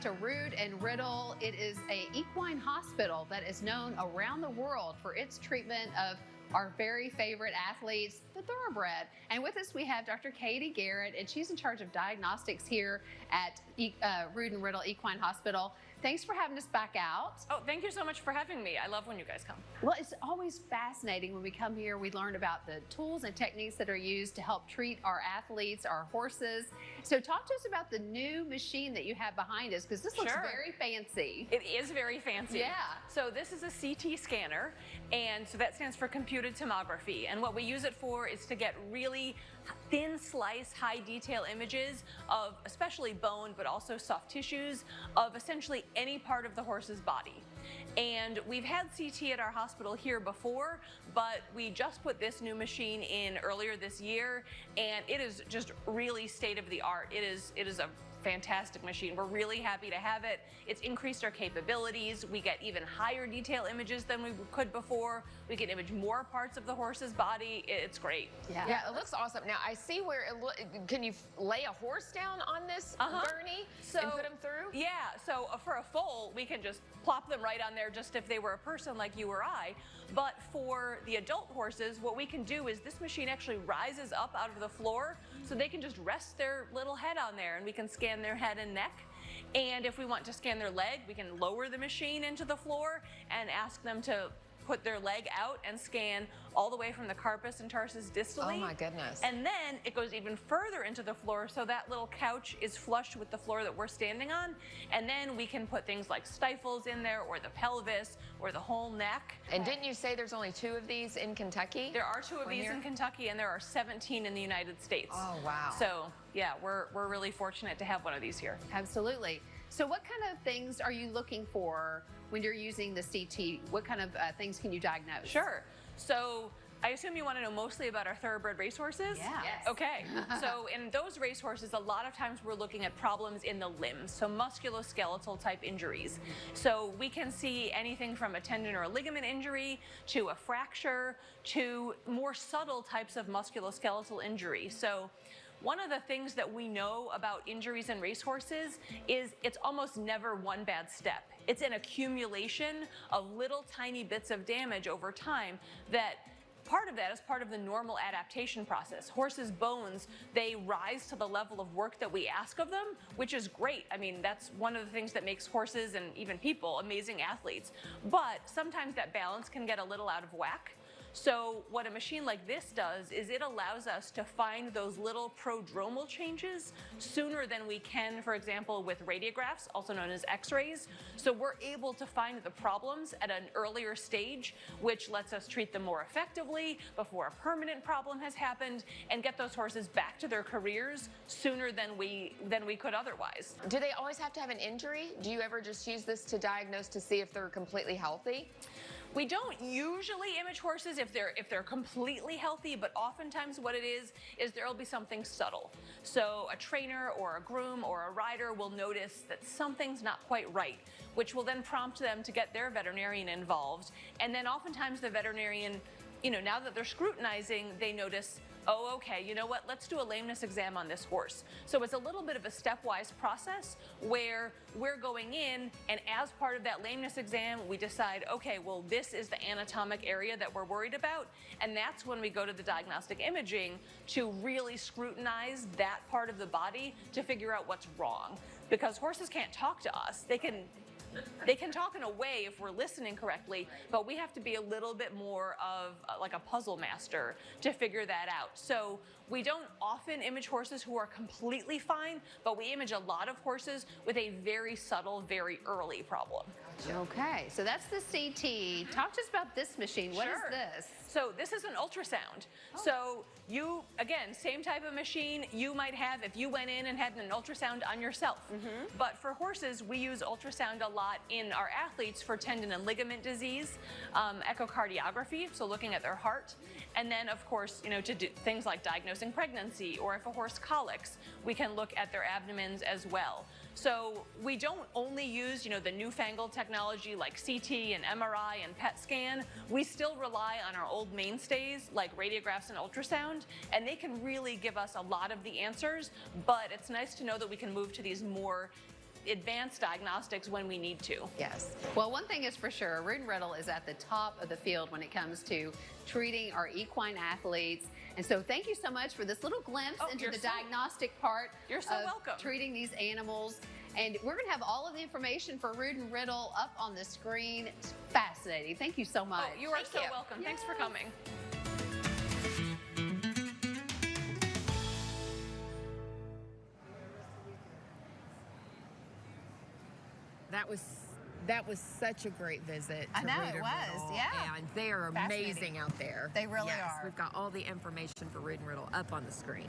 to Rood Riddle. It is an equine hospital that is known around the world for its treatment of our very favorite athletes, the thoroughbred. And with us we have Dr. Katie Garrett, and she's in charge of diagnostics here at Rood Riddle Equine Hospital. Thanks for having us back out. Oh, thank you so much for having me. I love when you guys come. Well, it's always fascinating when we come here. We learn about the tools and techniques that are used to help treat our athletes, our horses. So talk to us about the new machine that you have behind us, because this looks very fancy. It is very fancy. Yeah. So this is a CT scanner, and so that stands for computed tomography. And what we use it for is to get really thin slice, high detail images of especially bone, but also soft tissues of essentially any part of the horse's body. And we've had CT at our hospital here before, but we just put this new machine in earlier this year, and it is just really state of the art. It is a fantastic machine. We're really happy to have it. It's increased our capabilities. We get even higher detail images than we could before. We can image more parts of the horse's body. It's great. Yeah, it looks awesome. Now I see where can you lay a horse down on this gurney and put them through? Yeah, so for a foal, we can just plop them right on there just if they were a person like you or I. But for the adult horses, what we can do is this machine actually rises up out of the floor, so they can just rest their little head on there, and we can scan their head and neck. And if we want to scan their leg, we can lower the machine into the floor and ask them to put their leg out and scan all the way from the carpus and tarsus distally. Oh my goodness. And then it goes even further into the floor, so that little couch is flush with the floor that we're standing on. And then we can put things like stifles in there, or the pelvis, or the whole neck. And didn't you say there's only 2 of these in Kentucky? There are 2 of these in Kentucky, and there are 17 in the United States. Oh, wow. So yeah, we're really fortunate to have one of these here. Absolutely. So what kind of things are you looking for when you're using the CT? What kind of things can you diagnose? Sure. So I assume you want to know mostly about our thoroughbred racehorses? Yeah. Yes. Okay. So in those racehorses, a lot of times we're looking at problems in the limbs, so musculoskeletal type injuries. So we can see anything from a tendon or a ligament injury to a fracture to more subtle types of musculoskeletal injury. So one of the things that we know about injuries in racehorses is it's almost never one bad step. It's an accumulation of little tiny bits of damage over time that part of that is part of the normal adaptation process. Horses' bones, they rise to the level of work that we ask of them, which is great. I mean, that's one of the things that makes horses and even people amazing athletes. But sometimes that balance can get a little out of whack. So what a machine like this does is it allows us to find those little prodromal changes sooner than we can, for example, with radiographs, also known as x-rays. So we're able to find the problems at an earlier stage, which lets us treat them more effectively before a permanent problem has happened, and get those horses back to their careers sooner than we could otherwise. Do they always have to have an injury? Do you ever just use this to diagnose to see if they're completely healthy? We don't usually image horses if they're completely healthy, but oftentimes what it is there'll be something subtle. So a trainer or a groom or a rider will notice that something's not quite right, which will then prompt them to get their veterinarian involved. And then oftentimes the veterinarian, now that they're scrutinizing, they notice, oh, okay, you know what, let's do a lameness exam on this horse. So it's a little bit of a stepwise process where we're going in, and as part of that lameness exam, we decide, okay, well, this is the anatomic area that we're worried about, and that's when we go to the diagnostic imaging to really scrutinize that part of the body to figure out what's wrong. Because horses can't talk to us. They can talk in a way if we're listening correctly, but we have to be a little bit more of like a puzzle master to figure that out. So we don't often image horses who are completely fine, but we image a lot of horses with a very subtle, very early problem. Okay, so that's the CT. Talk to us about this machine. What is this? So this is an ultrasound. So you, again, same type of machine you might have if you went in and had an ultrasound on yourself. But for horses, we use ultrasound a lot in our athletes for tendon and ligament disease, echocardiography, so looking at their heart, and then of course, to do things like diagnosing pregnancy, or if a horse colics, we can look at their abdomens as well. So we don't only use, the newfangled technology like CT and MRI and PET scan. We still rely on our old mainstays like radiographs and ultrasound, and they can really give us a lot of the answers, but it's nice to know that we can move to these more advanced diagnostics when we need to. Yes. Well, one thing is for sure, Rood Riddle is at the top of the field when it comes to treating our equine athletes. And so thank you so much for this little glimpse into the diagnostic part You're so welcome. treating these animals. And we're going to have all of the information for Rood and Riddle up on the screen. It's fascinating. Thank you so much. Oh, you are so welcome. Yes. Thanks for coming. That was such a great visit. I know, Rood it was, Riddle, yeah. And they are amazing out there. They really yes, are. We've got all the information for Rood and Riddle up on the screen.